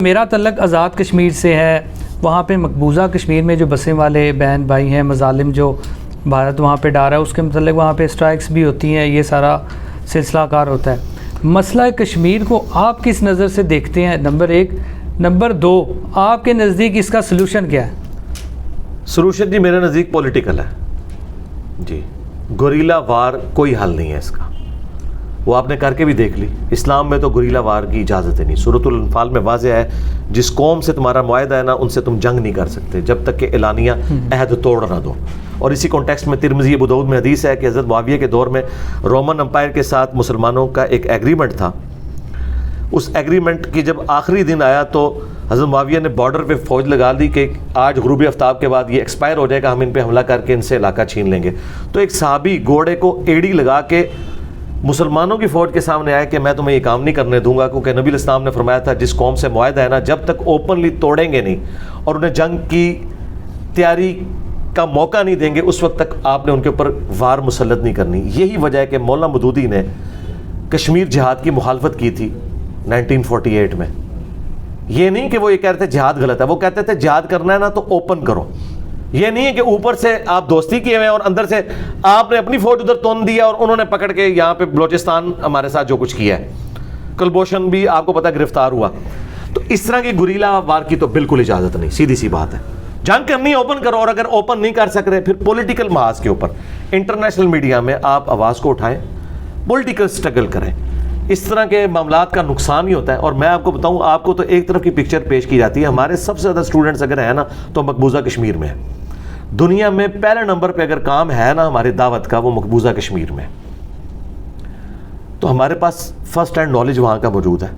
میرا تعلق آزاد کشمیر سے ہے. وہاں پہ مقبوضہ کشمیر میں جو بسیں والے بہن بھائی ہیں، مظالم جو بھارت وہاں پہ ڈال رہا ہے، اس کے متعلق وہاں پہ اسٹرائکس بھی ہوتی ہیں، یہ سارا سلسلہ کار ہوتا ہے. مسئلہ کشمیر کو آپ کس نظر سے دیکھتے ہیں؟ نمبر 1. نمبر 2، آپ کے نزدیک اس کا سلوشن کیا ہے؟ سلوشن جی میرے نزدیک پولیٹیکل ہے جی. گوریلا وار کوئی حل نہیں ہے اس کا. وہ آپ نے کر کے بھی دیکھ لی. اسلام میں تو گوریلا وار کی اجازت ہی نہیں. سورۃ الانفال میں واضح ہے، جس قوم سے تمہارا معاہدہ ہے نا، ان سے تم جنگ نہیں کر سکتے جب تک کہ اعلانیہ عہد توڑ نہ دو. اور اسی کانٹیکسٹ میں ترمذی ابو داؤد میں حدیث ہے کہ حضرت معاویہ کے دور میں رومن امپائر کے ساتھ مسلمانوں کا ایک ایگریمنٹ تھا. اس ایگریمنٹ کی جب آخری دن آیا تو حضرت معاویہ نے بارڈر پہ فوج لگا دی کہ آج غروب آفتاب کے بعد یہ ایکسپائر ہو جائے گا، ہم ان پہ حملہ کر کے ان سے علاقہ چھین لیں گے. تو ایک صحابی گھوڑے کو ایڑی لگا کے مسلمانوں کی فوج کے سامنے آیا کہ میں تمہیں یہ کام نہیں کرنے دوں گا، کیونکہ نبی الاسلام نے فرمایا تھا جس قوم سے معاہدہ ہے نا، جب تک اوپنلی توڑیں گے نہیں اور انہیں جنگ کی تیاری کا موقع نہیں دیں گے، اس وقت تک آپ نے ان کے اوپر وار مسلط نہیں کرنی. یہی وجہ ہے کہ مولانا مودودی نے کشمیر جہاد کی مخالفت کی تھی 1948 میں. یہ نہیں کہ وہ یہ کہہ رہے تھے جہاد غلط ہے، وہ کہتے تھے جہاد کرنا ہے نا تو اوپن کرو. یہ نہیں ہے کہ اوپر سے آپ دوستی کیے ہوئے اور اندر سے آپ نے اپنی فوج ادھر تون دیا اور انہوں نے پکڑ کے یہاں پہ بلوچستان ہمارے ساتھ جو کچھ کیا ہے. کلبھوشن بھی آپ کو پتہ گرفتار ہوا. تو اس طرح کی گوریلا وار کی تو بالکل اجازت نہیں. سیدھی سی بات ہے، جنگ کرنی اوپن کرو. اور اگر اوپن نہیں کر سک رہے پھر پولیٹیکل محاذ کے اوپر انٹرنیشنل میڈیا میں آپ آواز کو اٹھائیں، پولیٹیکل سٹرگل کریں. اس طرح کے معاملات کا نقصان ہی ہوتا ہے. اور میں آپ کو بتاؤں، آپ کو تو ایک طرف کی پکچر پیش کی جاتی ہے. ہمارے سب سے زیادہ اسٹوڈنٹس اگر ہیں نا تو مقبوضہ کشمیر میں ہے. دنیا میں پہلے نمبر پہ اگر کام ہے نا ہماری دعوت کا، وہ مقبوضہ کشمیر میں. تو ہمارے پاس فرسٹ ہینڈ نالج وہاں کا موجود ہے.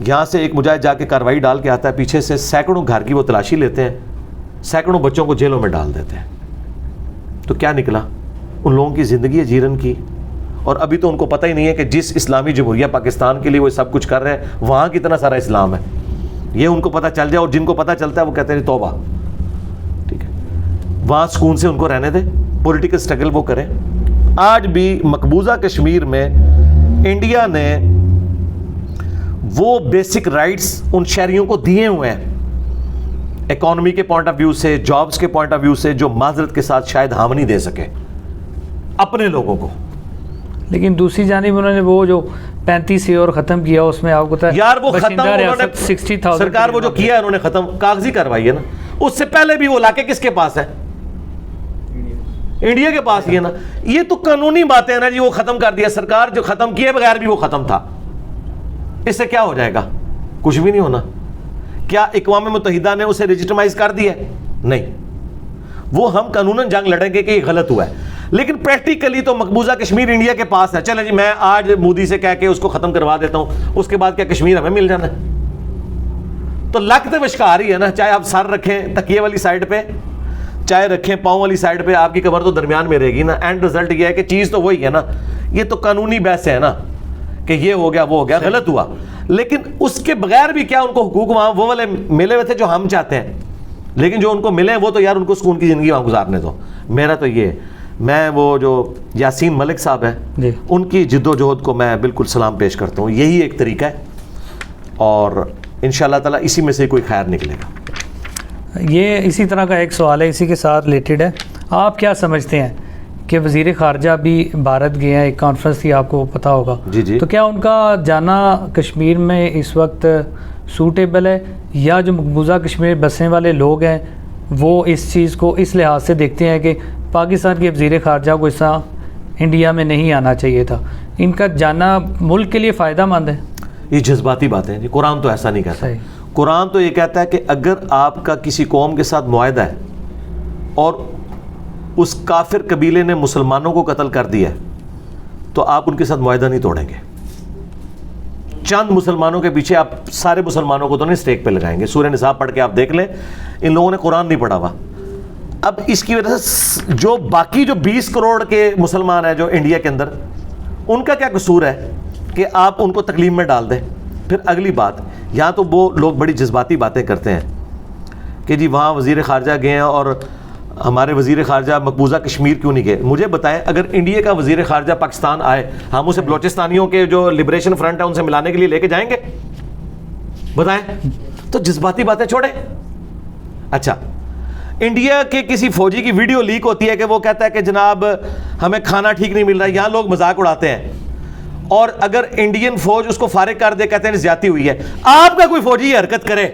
یہاں سے ایک مجاہد جا کے کارروائی ڈال کے آتا ہے، پیچھے سے سینکڑوں گھر کی وہ تلاشی لیتے ہیں، سینکڑوں بچوں کو جیلوں میں ڈال دیتے ہیں. تو کیا نکلا؟ ان لوگوں کی زندگی ہے جیرن کی. اور ابھی تو ان کو پتہ ہی نہیں ہے کہ جس اسلامی جمہوریہ پاکستان کے لیے وہ سب کچھ کر رہے ہیں وہاں کتنا سارا اسلام ہے. یہ ان کو پتہ چل جائے، اور جن کو پتہ چلتا ہے وہ کہتے ہیں توبہ. ٹھیک ہے، وہاں سکون سے ان کو رہنے دیں، پولیٹیکل سٹرگل وہ کریں. آج بھی مقبوضہ کشمیر میں انڈیا نے وہ بیسک رائٹس ان شہریوں کو دیے ہوئے ہیں، اکانومی کے پوائنٹ آف ویو سے، جابز کے پوائنٹ آف ویو سے، جو معذرت کے ساتھ شاید ہم نہیں دے سکے اپنے لوگوں کو. لیکن دوسری جانب انہوں نے وہ جو 35 ایئر ختم کیا، اس میں آپ کو پتہ ہے یار وہ ختم انہوں نے 60,000 سرکار وہ جو کیا ہے انہوں نے ختم کاغذی کاروائی ہے نا. اس سے پہلے بھی وہ علاقے کس کے پاس ہے؟ انڈیا کے پاس ہی ہے نا. یہ تو قانونی باتیں ہیں نا جی. وہ ختم کر دیا سرکار، جو ختم کیے بغیر بھی وہ ختم تھا. اس سے کیا ہو جائے گا؟ کچھ بھی نہیں ہونا. کیا اقوام متحدہ نے اسے لیجیٹمائز کر دیا؟ نہیں. وہ ہم قانوناً جنگ لڑیں گے کہ یہ غلط ہوا ہے، لیکن پریکٹیکلی تو مقبوضہ کشمیر انڈیا کے پاس ہے. چلیں جی میں آج مودی سے کہہ کے اس کو ختم کروا دیتا ہوں، اس کے بعد کیا کشمیر ہمیں مل جانا ہے؟ تو لک تو مشکار ہی ہے نا. چاہے آپ سر رکھیں تکیے والی سائڈ پہ، چاہے رکھیں پاؤں والی سائڈ پہ، آپ کی کمر تو درمیان میں رہے گی نا. اینڈ رزلٹ یہ ہے کہ چیز تو وہی ہے نا. یہ تو قانونی بحث ہے نا کہ یہ ہو گیا وہ ہو گیا، غلط ہوا. لیکن اس کے بغیر بھی کیا ان کو حقوق وہاں وہ والے ملے ہوئے تھے جو ہم چاہتے ہیں. لیکن جو ان کو ملے وہ تو یار ان کو سکون کی زندگی وہاں گزارنے دو. میرا تو یہ ہے، میں وہ جو یاسین ملک صاحب ہیں ان کی جد و جہد کو میں بالکل سلام پیش کرتا ہوں. یہی ایک طریقہ ہے اور انشاءاللہ تعالیٰ اسی میں سے کوئی خیر نکلے گا. یہ اسی طرح کا ایک سوال ہے، اسی کے ساتھ ریلیٹڈ ہے. آپ کیا سمجھتے ہیں کہ وزیر خارجہ بھی بھارت گئے ہیں، ایک کانفرنس تھی آپ کو پتہ ہوگا، جی. تو کیا ان کا جانا کشمیر میں اس وقت سوٹیبل ہے، یا جو مقبوضہ کشمیر بسنے والے لوگ ہیں وہ اس چیز کو اس لحاظ سے دیکھتے ہیں کہ پاکستان کے وزیر خارجہ کو اس طرح انڈیا میں نہیں آنا چاہیے تھا؟ ان کا جانا ملک کے لیے فائدہ مند ہے؟ یہ جذباتی باتیں ہیں جی. قرآن تو ایسا نہیں کہتا. قرآن تو یہ کہتا ہے کہ اگر آپ کا کسی قوم کے ساتھ معاہدہ ہے اور اس کافر قبیلے نے مسلمانوں کو قتل کر دیا ہے تو آپ ان کے ساتھ معاہدہ نہیں توڑیں گے. چند مسلمانوں کے پیچھے آپ سارے مسلمانوں کو تو نہیں اسٹیک پہ لگائیں گے. سورہ نساء پڑھ کے آپ دیکھ لیں، ان لوگوں نے قرآن نہیں پڑھا ہوا. اب اس کی وجہ سے جو باقی جو 20 کروڑ کے مسلمان ہیں جو انڈیا کے اندر، ان کا کیا قصور ہے کہ آپ ان کو تکلیف میں ڈال دیں؟ پھر اگلی بات، یہاں تو وہ لوگ بڑی جذباتی باتیں کرتے ہیں کہ جی وہاں وزیر خارجہ گئے ہیں اور ہمارے وزیر خارجہ مقبوضہ کشمیر کیوں نہیں گئے. مجھے بتائیں اگر انڈیا کا وزیر خارجہ پاکستان آئے، ہم اسے بلوچستانیوں کے جو لبریشن فرنٹ ہے ان سے ملانے کے لیے لے کے جائیں گے؟ بتائیں. تو جذباتی باتیں چھوڑیں. اچھا, انڈیا کے کسی فوجی کی ویڈیو لیک ہوتی ہے کہ وہ کہتا ہے کہ جناب ہمیں کھانا ٹھیک نہیں مل رہا, یہاں لوگ مذاق اڑاتے ہیں, اور اگر انڈین فوج اس کو فارغ کر دے, کہتے ہیں زیادتی ہوئی ہے. آپ کا کوئی فوجی یہ حرکت کرے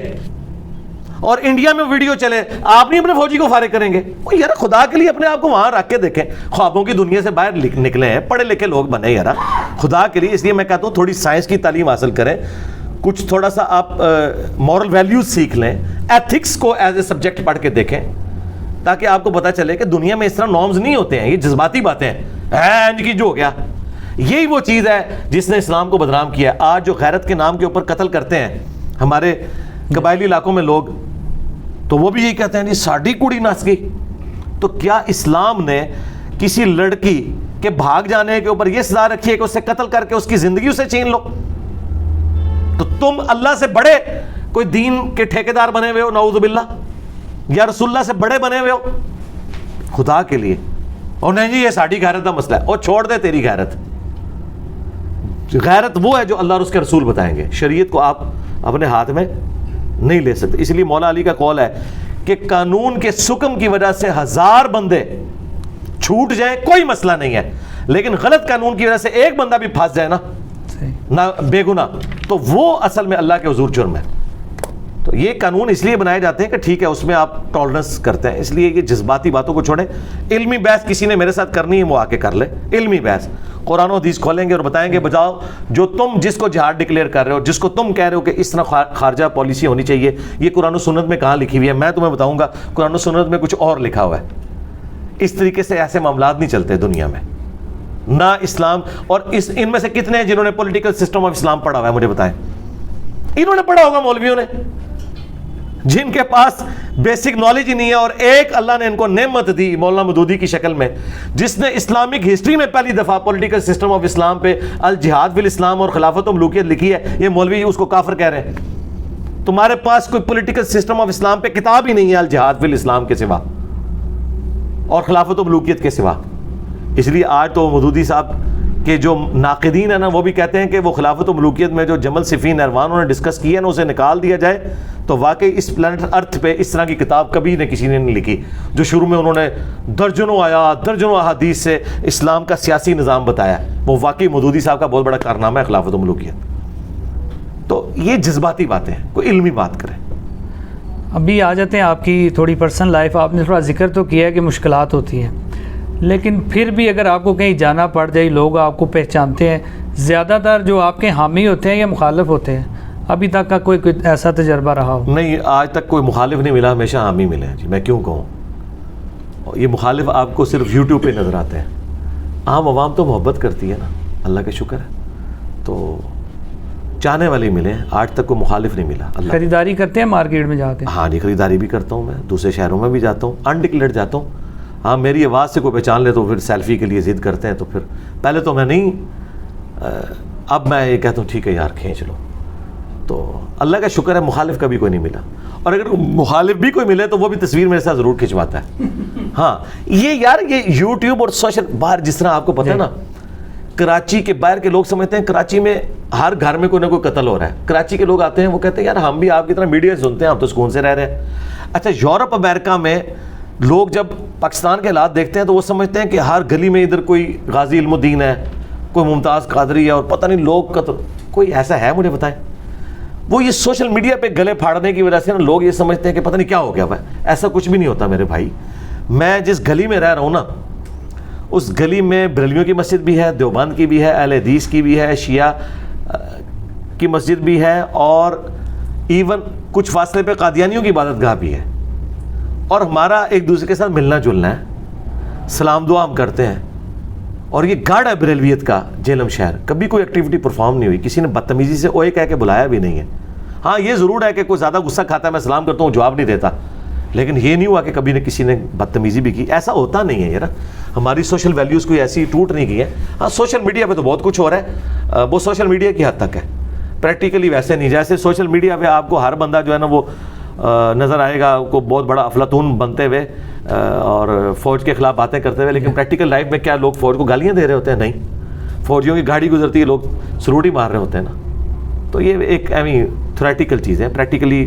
اور انڈیا میں ویڈیو چلے, آپ نہیں اپنے فوجی کو فارغ کریں گے؟ یار خدا کے لیے اپنے آپ کو وہاں رکھ کے دیکھیں. خوابوں کی دنیا سے باہر نکلے ہیں, پڑھے لکھے لوگ بنے یار, خدا کے لیے. اس لیے میں کہتا ہوں تھوڑی سائنس کی تعلیم حاصل کریں, کچھ تھوڑا سا آپ مورل ویلیوز سیکھ لیں, ایتھکس کو ایز اے سبجیکٹ پڑھ کے دیکھیں, تاکہ آپ کو پتہ چلے کہ دنیا میں اس طرح نارمز نہیں ہوتے ہیں, یہ جذباتی باتیں ہیں کی جو ہو گیا. یہی وہ چیز ہے جس نے اسلام کو بدنام کیا ہے. آج جو غیرت کے نام کے اوپر قتل کرتے ہیں ہمارے قبائلی علاقوں میں لوگ, تو وہ بھی یہی کہتے ہیں جی ساڑی کڑی نس گئی. تو کیا اسلام نے کسی لڑکی کے بھاگ جانے کے اوپر یہ سزا رکھی ہے کہ اسے قتل کر کے اس کی زندگی اسے چھین لو؟ تو تم اللہ سے بڑے کوئی دین کے ٹھیکیدار بنے ہوئے ہو نعوذ باللہ, یا رسول اللہ سے بڑے بنے ہوئے ہو خدا کے لیے. اور نہیں جی یہ ساڑی غیرت کا مسئلہ ہے, اور چھوڑ دے تیری غیرت. غیرت وہ ہے جو اللہ اور اس کے رسول بتائیں گے, شریعت کو آپ اپنے ہاتھ میں نہیں لے سکتے. اس لیے مولا علی کا قول ہے کہ قانون کے سکم کی وجہ سے 1000 بندے چھوٹ جائیں کوئی مسئلہ نہیں ہے, لیکن غلط قانون کی وجہ سے ایک بندہ بھی پھنس جائے نا بے گناہ, تو وہ اصل میں اللہ کے حضور جرم ہے. تو یہ قانون اس لیے بنائے جاتے ہیں کہ ٹھیک ہے اس میں آپ ٹالرنس کرتے ہیں. اس لیے یہ جذباتی باتوں کو چھوڑیں. علمی بحث کسی نے میرے ساتھ کرنی ہے وہ آ کے کر لے, علمی بحث. قرآن و حدیث کھولیں گے اور بتائیں گے بجاؤ جو تم جس کو جہاد ڈکلیئر کر رہے ہو, جس کو تم کہہ رہے ہو کہ اس طرح خارجہ پالیسی ہونی چاہیے, یہ قرآن و سنت میں کہاں لکھی ہوئی ہے؟ میں تمہیں بتاؤں گا قرآن و سنت میں کچھ اور لکھا ہوا ہے. اس طریقے سے ایسے معاملات نہیں چلتے دنیا میں, نہ اسلام. اور ان میں سے کتنے ہیں جنہوں نے پولیٹیکل سسٹم آف اسلام پڑھا ہوا ہے؟ مجھے بتائیں. انہوں نے پڑھا ہوگا مولویوں نے, جن کے پاس بیسک نالج ہی نہیں ہے. اور ایک اللہ نے ان کو نعمت دی مولانا مودودی کی شکل میں, جس نے اسلامک ہسٹری میں پہلی دفعہ پولیٹیکل سسٹم آف اسلام پہ الجہاد فی الاسلام اور خلافت و ملوکیت لکھی ہے. یہ مولوی اس کو کافر کہہ رہے ہیں. تمہارے پاس کوئی پولیٹیکل سسٹم آف اسلام پہ کتاب ہی نہیں ہے الجہاد فی الاسلام کے سوا اور خلافت و ملوکیت کے سوا. اس لیے آج تو مودودی صاحب کہ جو ناقدین ہیں نا وہ بھی کہتے ہیں کہ وہ خلافت و ملوکیت میں جو جمل صفین نروان انہوں نے ڈسکس کیا نا اسے نکال دیا جائے. تو واقعی اس پلانٹ ارتھ پہ اس طرح کی کتاب کبھی نے کسی نے نہیں لکھی, جو شروع میں انہوں نے درجنوں آیات درجنوں احادیث سے اسلام کا سیاسی نظام بتایا. وہ واقعی مودودی صاحب کا بہت بڑا کارنامہ ہے خلافت و ملوکیت. تو یہ جذباتی باتیں ہیں, کوئی علمی بات کریں. ابھی آ جاتے ہیں آپ کی تھوڑی پرسنل لائف. آپ نے تھوڑا ذکر تو کیا ہے کہ مشکلات ہوتی ہیں, لیکن پھر بھی اگر آپ کو کہیں جانا پڑ جائے, لوگ آپ کو پہچانتے ہیں, زیادہ تر جو آپ کے حامی ہوتے ہیں یا مخالف ہوتے ہیں؟ ابھی تک کا کوئی ایسا تجربہ رہا ہو؟ نہیں, آج تک کوئی مخالف نہیں ملا, ہمیشہ حامی ملے ہیں جی. میں کیوں کہوں, یہ مخالف آپ کو صرف یوٹیوب پہ نظر آتے ہیں. عام عوام تو محبت کرتی ہے نا, اللہ کا شکر ہے, تو چاہنے والے ملے ہیں. آج تک کوئی مخالف نہیں ملا. اللہ خریداری کرتے ہیں مارکیٹ میں جا کے؟ ہاں جی, خریداری بھی کرتا ہوں میں, دوسرے شہروں میں بھی جاتا ہوں, انڈکلیئرڈ جاتا ہوں. ہاں میری آواز سے کوئی پہچان لے تو پھر سیلفی کے لیے ضد کرتے ہیں. تو پھر پہلے تو میں نہیں, اب میں یہ کہتا ہوں ٹھیک ہے یار کھینچ لو. تو اللہ کا شکر ہے مخالف کبھی کوئی نہیں ملا, اور اگر مخالف بھی کوئی ملے تو وہ بھی تصویر میرے ساتھ ضرور کھنچواتا ہے. ہاں یہ یار یہ یوٹیوب اور سوشل باہر جس طرح آپ کو پتہ ہے نا, کراچی کے باہر کے لوگ سمجھتے ہیں کراچی میں ہر گھر میں کوئی نہ کوئی قتل ہو رہا ہے. کراچی کے لوگ آتے ہیں وہ کہتے ہیں یار ہم بھی آپ کی طرح میڈیا سنتے ہیں, ہم تو سکون سے رہ رہے ہیں. اچھا یورپ امریکہ میں لوگ جب پاکستان کے حالات دیکھتے ہیں تو وہ سمجھتے ہیں کہ ہر گلی میں ادھر کوئی غازی علم الدین ہے, کوئی ممتاز قادری ہے, اور پتہ نہیں لوگ قتل. کوئی ایسا ہے مجھے بتائیں؟ وہ یہ سوشل میڈیا پہ گلے پھاڑنے کی وجہ سے نا لوگ یہ سمجھتے ہیں کہ پتہ نہیں کیا ہو گیا ہے. ایسا کچھ بھی نہیں ہوتا میرے بھائی. میں جس گلی میں رہ رہا ہوں نا, اس گلی میں بریلویوں کی مسجد بھی ہے, دیوبند کی بھی ہے, اہل حدیث کی بھی ہے, شیعہ کی مسجد بھی ہے, اور ایون کچھ فاصلے پہ قادیانیوں کی عبادت گاہ بھی ہے. اور ہمارا ایک دوسرے کے ساتھ ملنا جلنا ہے, سلام دعا ہم کرتے ہیں. اور یہ گاڑ ہے بریلویت کا جہلم شہر. کبھی کوئی ایکٹیویٹی پرفارم نہیں ہوئی, کسی نے بدتمیزی سے اوئے کہہ کے بلایا بھی نہیں ہے. ہاں یہ ضرور ہے کہ کوئی زیادہ غصہ کھاتا ہے, میں سلام کرتا ہوں جواب نہیں دیتا, لیکن یہ نہیں ہوا کہ کبھی نے کسی نے بدتمیزی بھی کی. ایسا ہوتا نہیں ہے یار, ہماری سوشل ویلیوز کوئی ایسی ٹوٹ نہیں گئی ہے. ہاں سوشل میڈیا پہ تو بہت کچھ ہو رہا ہے, وہ سوشل میڈیا کی حد تک ہے, پریکٹیکلی ویسے نہیں. جیسے سوشل میڈیا پہ آپ کو ہر بندہ جو ہے نا وہ نظر آئے گا کو بہت بڑا افلاطون بنتے ہوئے اور فوج کے خلاف باتیں کرتے ہوئے, لیکن پریکٹیکل لائف میں کیا لوگ فوج کو گالیاں دے رہے ہوتے ہیں؟ نہیں, فوجیوں کی گاڑی گزرتی ہے لوگ سروٹی مار رہے ہوتے ہیں نا. تو یہ ایک ایویں تھیوریٹیکل چیز ہے, پریکٹیکلی